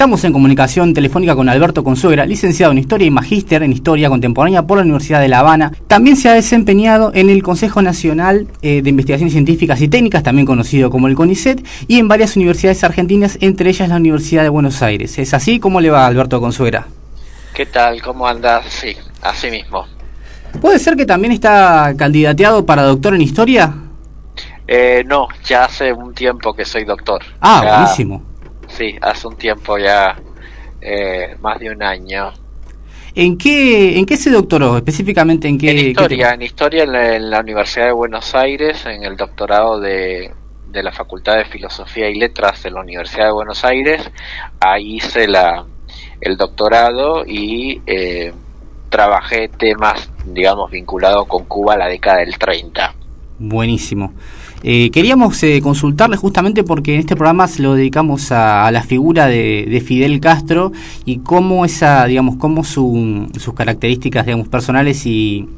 Estamos en comunicación telefónica con Alberto Consuegra, licenciado en Historia y magíster en Historia Contemporánea por la Universidad de La Habana. También se ha desempeñado en el Consejo Nacional de Investigaciones Científicas y Técnicas, también conocido como el CONICET, y en varias universidades argentinas, entre ellas la Universidad de Buenos Aires. ¿Es así? ¿Cómo le va, Alberto Consuegra? ¿Qué tal? ¿Cómo andás? Sí, así mismo. ¿Puede ser que también está candidateado para doctor en Historia? No, ya hace un tiempo que soy doctor. Ah, ya, buenísimo. Sí, hace un tiempo ya, más de un año. ¿En qué se doctoró? Específicamente en qué... En historia en la Universidad de Buenos Aires, en el doctorado de la Facultad de Filosofía y Letras de la Universidad de Buenos Aires. Ahí hice el doctorado y trabajé temas, digamos, vinculados con Cuba a la década del 30. Buenísimo. Queríamos consultarle justamente porque en este programa se lo dedicamos a la figura de Fidel Castro y cómo cómo sus características, digamos, personales y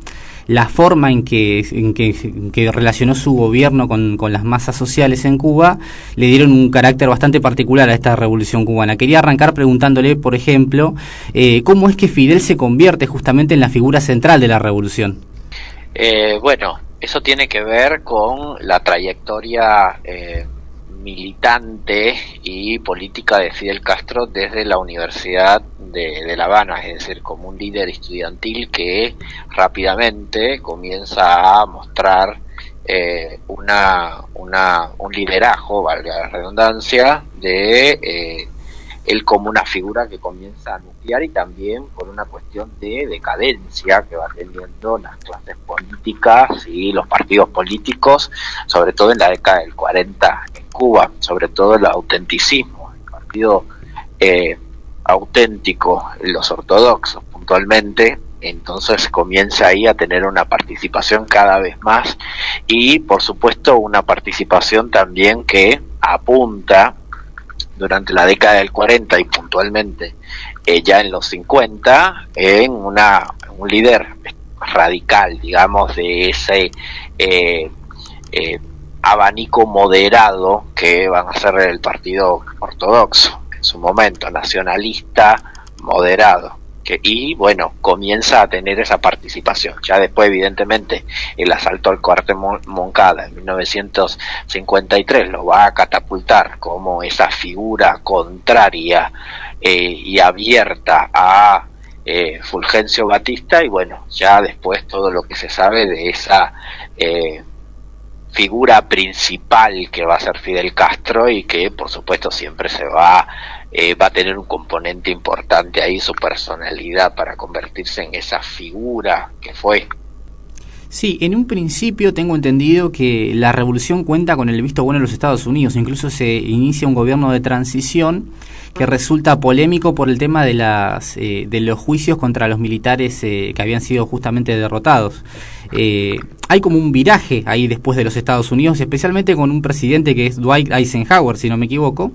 la forma en que relacionó su gobierno con las masas sociales en Cuba le dieron un carácter bastante particular a esta revolución cubana. Quería arrancar preguntándole, por ejemplo, cómo es que Fidel se convierte justamente en la figura central de la revolución. Bueno, eso tiene que ver con la trayectoria militante y política de Fidel Castro desde la Universidad de La Habana, es decir, como un líder estudiantil que rápidamente comienza a mostrar un liderazgo, valga la redundancia, de él como una figura que comienza a nuclear y también por una cuestión de decadencia que va teniendo las clases políticas y los partidos políticos, sobre todo en la década del 40 en Cuba, sobre todo el autenticismo, el partido auténtico, los ortodoxos puntualmente. Entonces comienza ahí a tener una participación cada vez más y por supuesto una participación también que apunta durante la década del 40 y puntualmente ya en los 50 en un líder radical, digamos, de ese abanico moderado que van a ser el partido ortodoxo en su momento, nacionalista moderado. Y bueno, comienza a tener esa participación. Ya después, evidentemente, el asalto al cuartel Moncada en 1953 lo va a catapultar como esa figura contraria y abierta a Fulgencio Batista, y bueno, ya después todo lo que se sabe de esa figura principal que va a ser Fidel Castro y que por supuesto siempre va a tener un componente importante ahí, su personalidad, para convertirse en esa figura que fue. Sí, en un principio tengo entendido que la revolución cuenta con el visto bueno de los Estados Unidos, incluso se inicia un gobierno de transición que resulta polémico por el tema de los juicios contra los militares que habían sido justamente derrotados. Hay como un viraje ahí después de los Estados Unidos, especialmente con un presidente que es Dwight Eisenhower, si no me equivoco,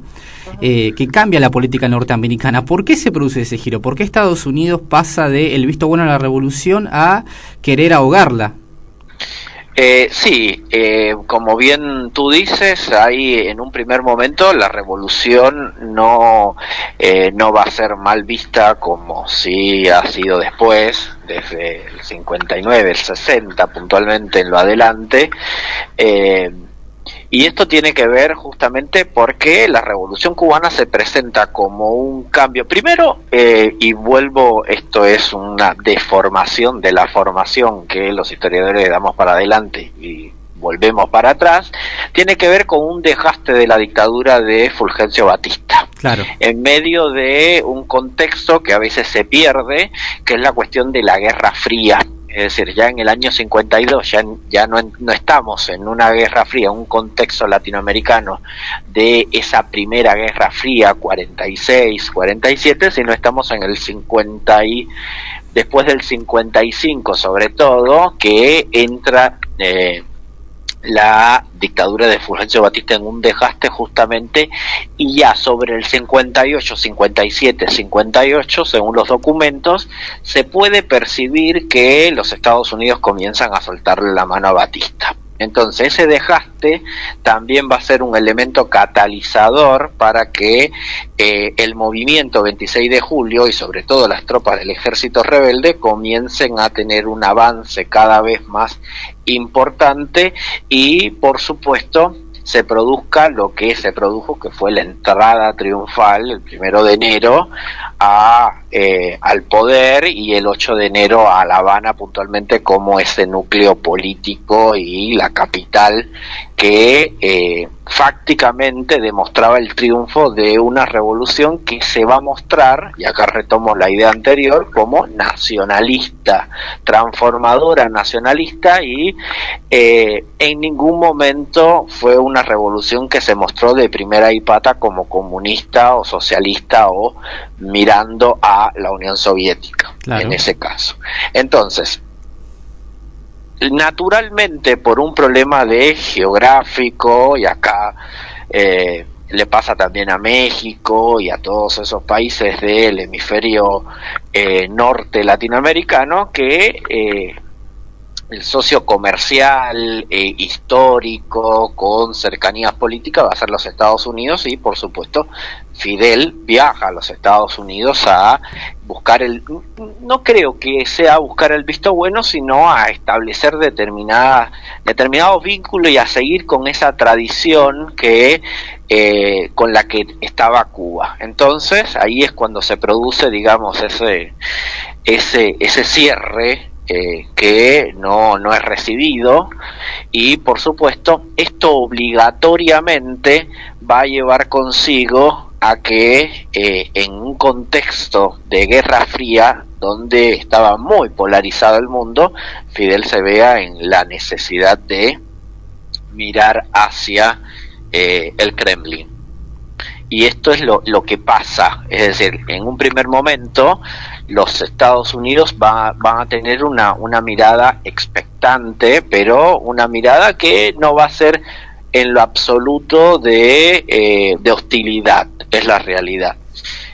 que cambia la política norteamericana. ¿Por qué se produce ese giro? ¿Por qué Estados Unidos pasa de el visto bueno a la revolución a querer ahogarla? Sí, como bien tú dices, ahí en un primer momento la revolución no va a ser mal vista como sí ha sido después, desde el 59, el 60 puntualmente en lo adelante. Y esto tiene que ver justamente porque la Revolución Cubana se presenta como un cambio. Primero, y vuelvo, esto es una deformación de la formación que los historiadores le damos para adelante y volvemos para atrás, tiene que ver con un desgaste de la dictadura de Fulgencio Batista. Claro. En medio de un contexto que a veces se pierde, que es la cuestión de la Guerra Fría. Es decir, ya en el año 52 ya no estamos en una guerra fría, un contexto latinoamericano de esa primera guerra fría, 46, 47, sino estamos en el 50 y después del 55 sobre todo, que entra la dictadura de Fulgencio Batista en un desgaste justamente, y ya sobre el 58, 57, 58, según los documentos, se puede percibir que los Estados Unidos comienzan a soltarle la mano a Batista. Entonces ese desgaste también va a ser un elemento catalizador para que el movimiento 26 de julio y sobre todo las tropas del ejército rebelde comiencen a tener un avance cada vez más importante y por supuesto se produzca lo que se produjo, que fue la entrada triunfal el 1 de enero al poder y el 8 de enero a La Habana puntualmente como ese núcleo político y la capital que fácticamente demostraba el triunfo de una revolución que se va a mostrar, y acá retomo la idea anterior, como nacionalista, transformadora nacionalista, y en ningún momento fue una revolución que se mostró de primera y pata como comunista o socialista o mirando a la Unión Soviética, claro, en ese caso. Entonces, naturalmente por un problema de geográfico, y acá le pasa también a México y a todos esos países del hemisferio norte latinoamericano, que el socio comercial histórico con cercanías políticas va a ser los Estados Unidos, y por supuesto Fidel viaja a los Estados Unidos a buscar no creo que sea buscar el visto bueno, sino a establecer determinados vínculos y a seguir con esa tradición que con la que estaba Cuba. Entonces ahí es cuando se produce, digamos, ese cierre que no es recibido, y por supuesto esto obligatoriamente va a llevar consigo a que en un contexto de Guerra Fría donde estaba muy polarizado el mundo, Fidel se vea en la necesidad de mirar hacia el Kremlin. Y esto es lo que pasa, es decir, en un primer momento los Estados Unidos van a tener una mirada expectante, pero una mirada que no va a ser en lo absoluto de hostilidad, es la realidad.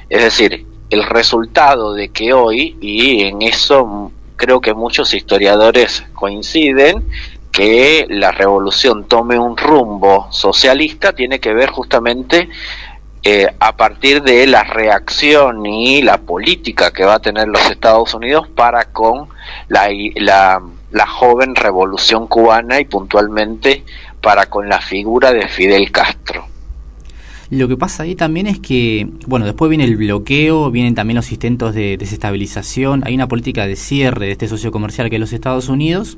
Es decir, el resultado de que hoy, y en eso creo que muchos historiadores coinciden, que la revolución tome un rumbo socialista tiene que ver justamente a partir de la reacción y la política que va a tener los Estados Unidos para con la joven revolución cubana, y puntualmente para con la figura de Fidel Castro. Lo que pasa ahí también es que, bueno, después viene el bloqueo, vienen también los intentos de desestabilización, hay una política de cierre de este socio comercial que es los Estados Unidos,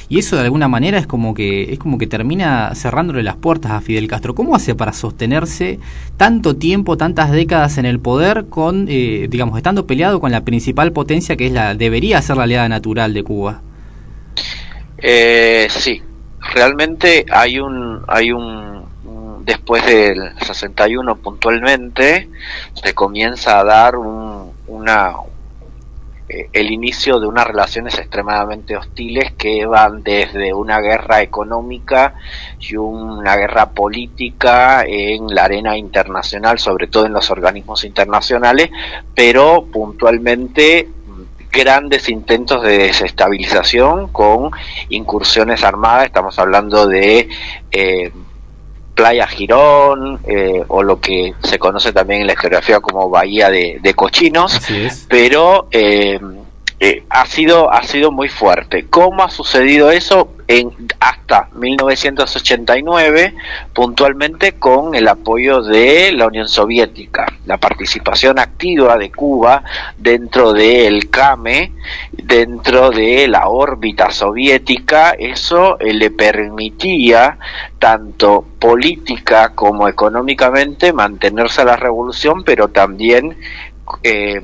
y eso de alguna manera es como que termina cerrándole las puertas a Fidel Castro. ¿Cómo hace para sostenerse tanto tiempo, tantas décadas en el poder, con digamos, estando peleado con la principal potencia que debería ser la aliada natural de Cuba? Sí, realmente hay un después del 61 puntualmente se comienza a dar el inicio de unas relaciones extremadamente hostiles que van desde una guerra económica y una guerra política en la arena internacional, sobre todo en los organismos internacionales, pero puntualmente grandes intentos de desestabilización con incursiones armadas. Estamos hablando de Playa Girón, o lo que se conoce también en la historiografía como Bahía de Cochinos, pero ha sido muy fuerte. ¿Cómo ha sucedido eso? Hasta 1989, puntualmente con el apoyo de la Unión Soviética, la participación activa de Cuba dentro del CAME, dentro de la órbita soviética. Eso le permitía tanto política como económicamente mantenerse a la revolución, pero también que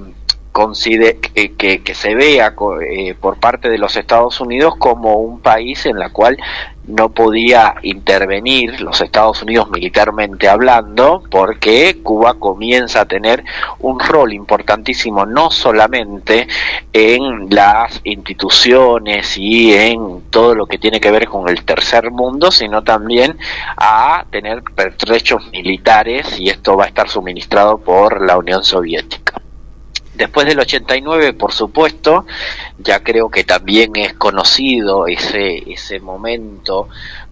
se vea por parte de los Estados Unidos como un país en la cual no podía intervenir los Estados Unidos militarmente hablando, porque Cuba comienza a tener un rol importantísimo no solamente en las instituciones y en todo lo que tiene que ver con el tercer mundo, sino también a tener pertrechos militares, y esto va a estar suministrado por la Unión Soviética. Después del 89, por supuesto, ya creo que también es conocido ese momento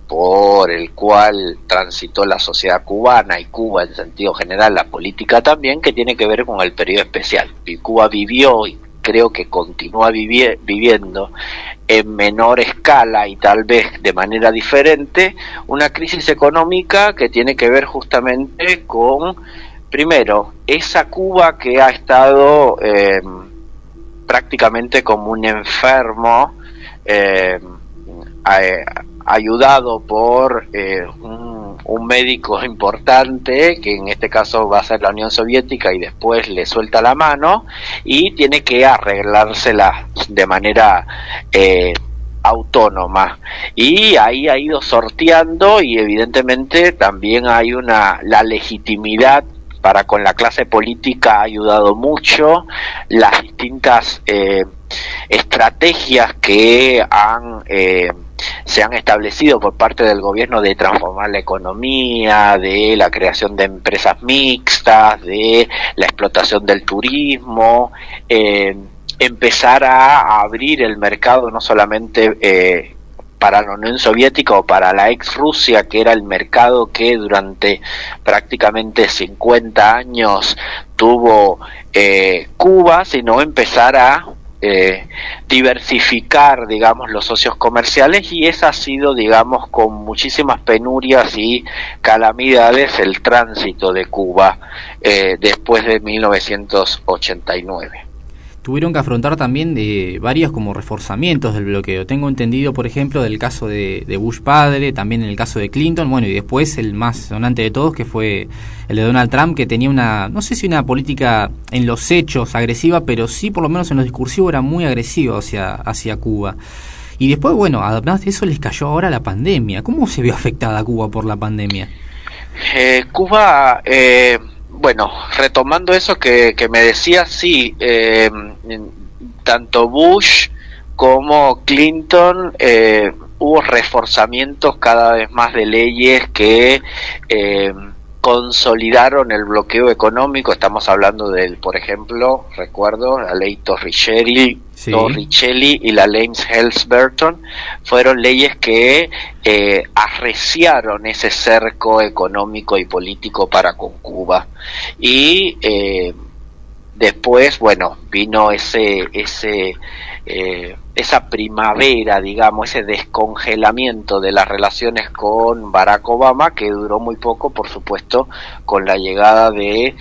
por el cual transitó la sociedad cubana y Cuba en sentido general, la política también, que tiene que ver con el periodo especial. Y Cuba vivió y creo que continúa viviendo en menor escala y tal vez de manera diferente una crisis económica que tiene que ver justamente con, primero, esa Cuba que ha estado prácticamente como un enfermo, ayudado por un médico importante, que en este caso va a ser la Unión Soviética, y después le suelta la mano y tiene que arreglársela de manera autónoma, y ahí ha ido sorteando, y evidentemente también hay la legitimidad para con la clase política ha ayudado mucho, las distintas estrategias que se han establecido por parte del gobierno de transformar la economía, de la creación de empresas mixtas, de la explotación del turismo, empezar a abrir el mercado no solamente para la Unión Soviética o para la ex Rusia, que era el mercado que durante prácticamente 50 años tuvo Cuba, sino empezar a diversificar, digamos, los socios comerciales, y esa ha sido, digamos, con muchísimas penurias y calamidades el tránsito de Cuba después de 1989. Tuvieron que afrontar también varios como reforzamientos del bloqueo. Tengo entendido, por ejemplo, del caso de Bush padre, también en el caso de Clinton, bueno, y después el más sonante de todos, que fue el de Donald Trump, que tenía no sé si una política en los hechos agresiva, pero sí por lo menos en los discursivos era muy agresivo hacia Cuba. Y después, bueno, además de eso les cayó ahora la pandemia. ¿Cómo se vio afectada Cuba por la pandemia? Cuba... Bueno, retomando eso que me decías, sí, tanto Bush como Clinton hubo reforzamientos cada vez más de leyes que consolidaron el bloqueo económico. Estamos hablando por ejemplo, recuerdo, la ley Torricelli, sí, y la ley Helms-Burton, fueron leyes que arreciaron ese cerco económico y político para con Cuba. Y después, bueno, vino esa primavera, digamos, ese descongelamiento de las relaciones con Barack Obama, que duró muy poco, por supuesto, con la llegada de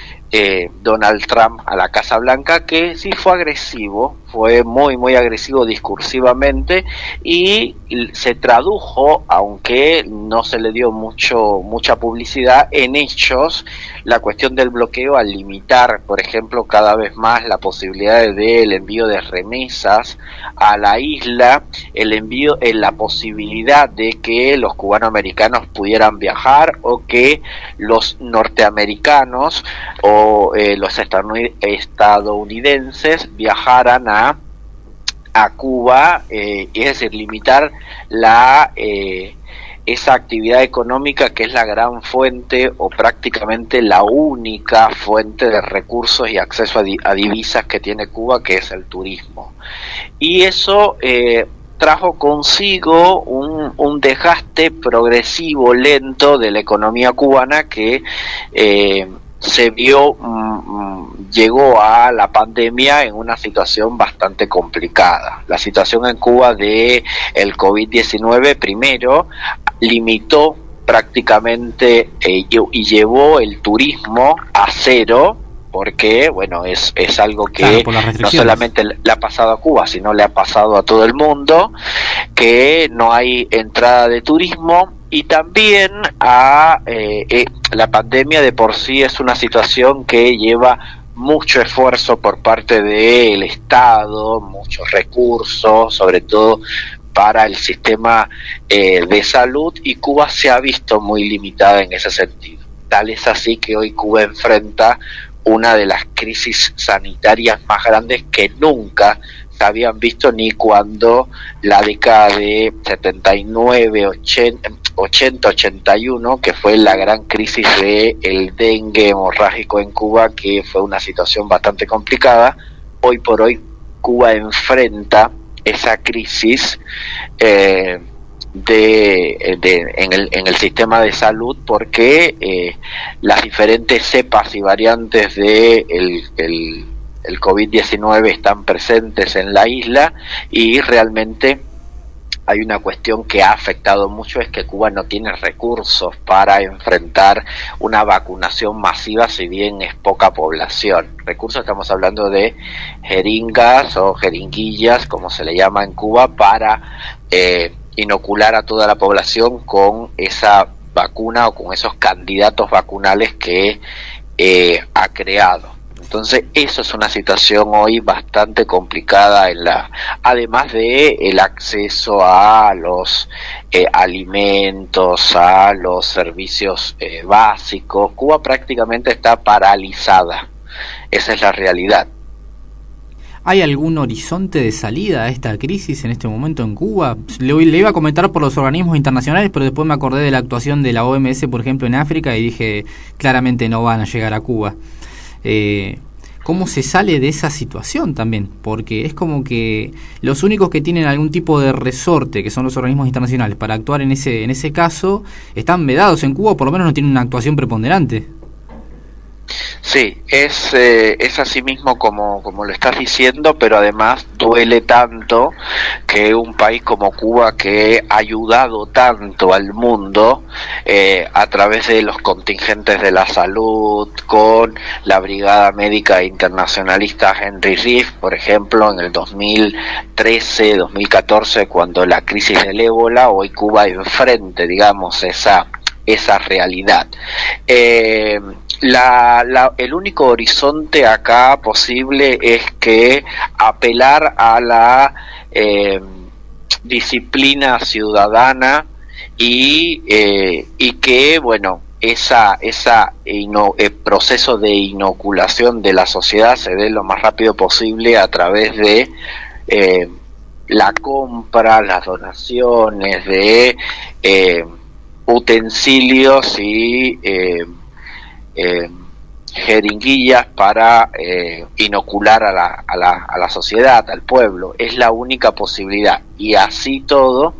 Donald Trump a la Casa Blanca, que sí fue agresivo, fue muy muy agresivo discursivamente, y se tradujo, aunque no se le dio mucha publicidad, en hechos, la cuestión del bloqueo al limitar, por ejemplo, cada vez más la posibilidad del envío de remesas a la isla, la posibilidad de que los cubanoamericanos pudieran viajar, o que los norteamericanos o los estadounidenses viajaran a Cuba, es decir, limitar esa actividad económica que es la gran fuente o prácticamente la única fuente de recursos y acceso a divisas que tiene Cuba, que es el turismo. Y eso trajo consigo un desgaste progresivo, lento, de la economía cubana, que llegó a la pandemia en una situación bastante complicada. La situación en Cuba de el COVID-19 primero limitó prácticamente y llevó el turismo a cero, porque bueno, es algo que no solamente le ha pasado a Cuba, sino le ha pasado a todo el mundo, que no hay entrada de turismo. Y también la pandemia de por sí es una situación que lleva mucho esfuerzo por parte del Estado, muchos recursos, sobre todo para el sistema de salud, y Cuba se ha visto muy limitada en ese sentido. Tal es así que hoy Cuba enfrenta una de las crisis sanitarias más grandes que nunca se habían visto, ni cuando la década de 79, 80, 81, que fue la gran crisis del dengue hemorrágico en Cuba, que fue una situación bastante complicada. Hoy por hoy Cuba enfrenta esa crisis en el sistema de salud, porque las diferentes cepas y variantes de el COVID-19 están presentes en la isla, y realmente hay una cuestión que ha afectado mucho, es que Cuba no tiene recursos para enfrentar una vacunación masiva, si bien es poca población. Recursos, estamos hablando de jeringas o jeringuillas, como se le llama en Cuba, para inocular a toda la población con esa vacuna o con esos candidatos vacunales que ha creado. Entonces eso es una situación hoy bastante complicada además de el acceso a los alimentos, a los servicios básicos. Cuba prácticamente está paralizada, esa es la realidad. ¿Hay algún horizonte de salida a esta crisis en este momento en Cuba? Le iba a comentar por los organismos internacionales, pero después me acordé de la actuación de la OMS, por ejemplo, en África, y dije, claramente no van a llegar a Cuba. ¿Cómo se sale de esa situación también? Porque es como que los únicos que tienen algún tipo de resorte, que son los organismos internacionales, para actuar en ese caso, están vedados en Cuba, o por lo menos no tienen una actuación preponderante. Sí, es así mismo como lo estás diciendo, pero además duele tanto que un país como Cuba, que ha ayudado tanto al mundo a través de los contingentes de la salud, con la Brigada Médica Internacionalista Henry Reeve, por ejemplo, en el 2013, 2014, cuando la crisis del ébola, hoy Cuba enfrente, digamos, esa realidad. El único horizonte acá posible es que apelar a la disciplina ciudadana y que, bueno, el proceso de inoculación de la sociedad se dé lo más rápido posible a través de la compra, las donaciones de utensilios y jeringuillas para inocular a la sociedad, al pueblo. Es la única posibilidad, y así todo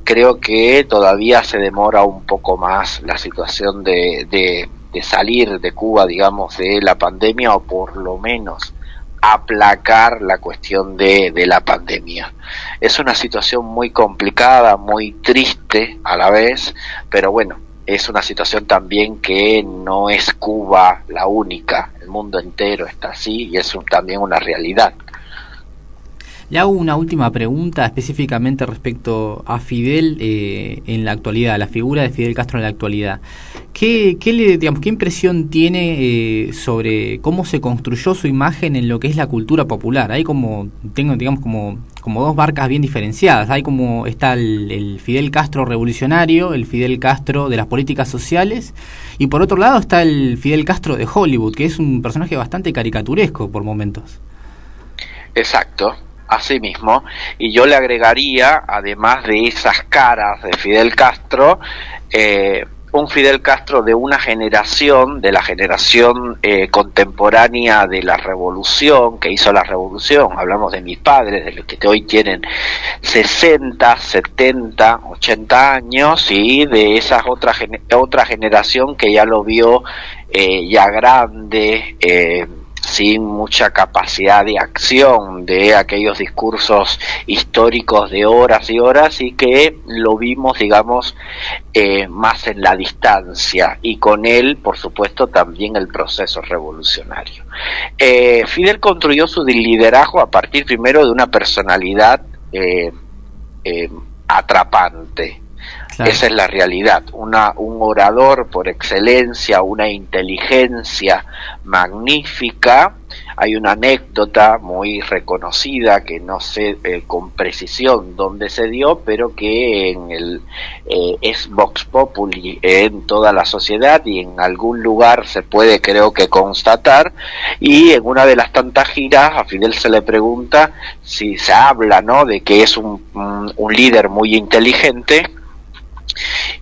creo que todavía se demora un poco más la situación de salir de Cuba, digamos, de la pandemia, o por lo menos aplacar la cuestión de la pandemia. Es una situación muy complicada, muy triste a la vez, pero bueno, es una situación también que no es Cuba la única, el mundo entero está así, y es también una realidad. Le hago una última pregunta específicamente respecto a Fidel en la actualidad, la figura de Fidel Castro en la actualidad. ¿Qué impresión tiene sobre cómo se construyó su imagen en lo que es la cultura popular? Hay como dos barcas bien diferenciadas. Hay como está el Fidel Castro revolucionario, el Fidel Castro de las políticas sociales, y por otro lado está el Fidel Castro de Hollywood, que es un personaje bastante caricaturesco por momentos. Exacto. Así mismo, y yo le agregaría, además de esas caras de Fidel Castro, un Fidel Castro de una generación, de la generación contemporánea de la revolución, que hizo la revolución. Hablamos de mis padres, de los que hoy tienen 60, 70, 80 años, y de esa otra generación que ya lo vio ya grande, sin mucha capacidad de acción, de aquellos discursos históricos de horas y horas, y que lo vimos, digamos, más en la distancia, y con él, por supuesto, también el proceso revolucionario. Fidel construyó su liderazgo a partir primero de una personalidad atrapante. Claro. Esa es la realidad, un orador por excelencia, una inteligencia magnífica. Hay una anécdota muy reconocida, que no sé con precisión dónde se dio, pero que es Vox Populi en toda la sociedad, y en algún lugar se puede, creo que, constatar. Y en una de las tantas giras a Fidel se le pregunta si se habla, ¿no?, de que es un líder muy inteligente,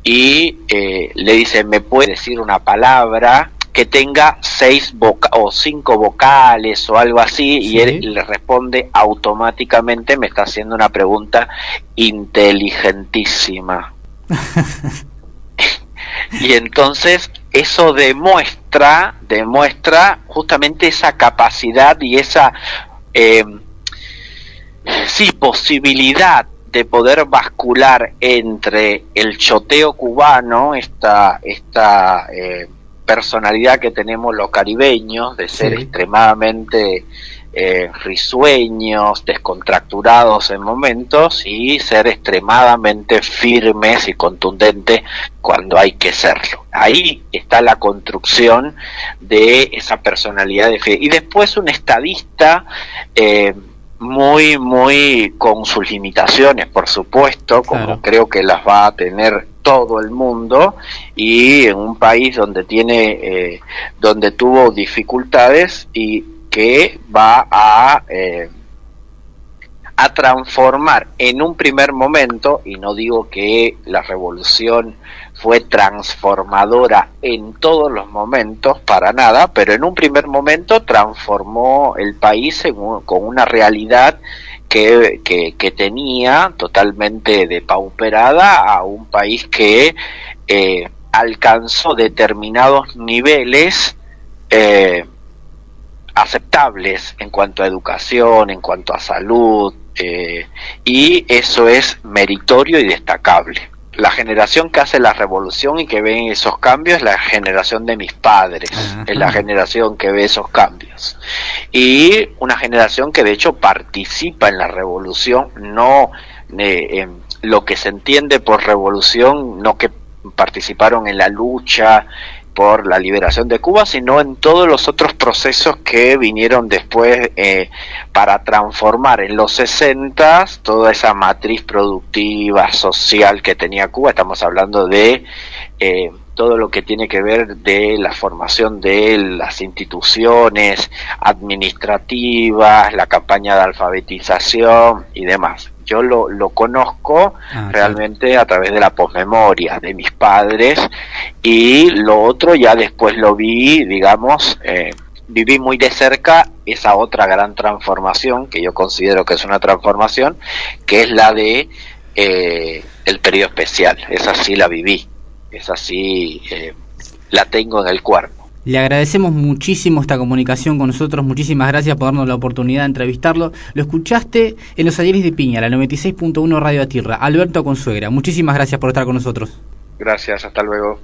y le dice: ¿me puede decir una palabra que tenga 5 vocales o algo así, y él le responde automáticamente. Me está haciendo una pregunta inteligentísima. Y entonces eso demuestra justamente esa capacidad y esa posibilidad de poder bascular entre el choteo cubano, esta personalidad que tenemos los caribeños, de ser extremadamente risueños, descontracturados en momentos, y ser extremadamente firmes y contundentes cuando hay que serlo. Ahí está la construcción de esa personalidad de fe. Y después un estadista muy con sus limitaciones, por supuesto, como creo que las va a tener todo el mundo, y en un país donde donde tuvo dificultades, y que va a transformar en un primer momento, y no digo que la revolución fue transformadora en todos los momentos, para nada, pero en un primer momento transformó el país con una realidad que tenía totalmente depauperada a un país que alcanzó determinados niveles aceptables en cuanto a educación, en cuanto a salud, y eso es meritorio y destacable. La generación que hace la revolución y que ve esos cambios es la generación de mis padres. Es la generación que ve esos cambios, y una generación que de hecho participa en la revolución, no lo que se entiende por revolución, no que participaron en la lucha por la liberación de Cuba, sino en todos los otros procesos que vinieron después para transformar en los 60s toda esa matriz productiva, social que tenía Cuba. Estamos hablando de todo lo que tiene que ver de la formación de las instituciones administrativas, la campaña de alfabetización y demás. Yo lo conozco realmente a través de la posmemoria de mis padres, y lo otro ya después lo vi, digamos, viví muy de cerca esa otra gran transformación, que yo considero que es una transformación, que es la de el periodo especial. Esa sí la viví, esa sí la tengo en el cuerpo. Le agradecemos muchísimo esta comunicación con nosotros, muchísimas gracias por darnos la oportunidad de entrevistarlo. Lo escuchaste en Los Ayeres de Piña, la 96.1 Radio Atirra. Alberto Consuegra, muchísimas gracias por estar con nosotros. Gracias, hasta luego.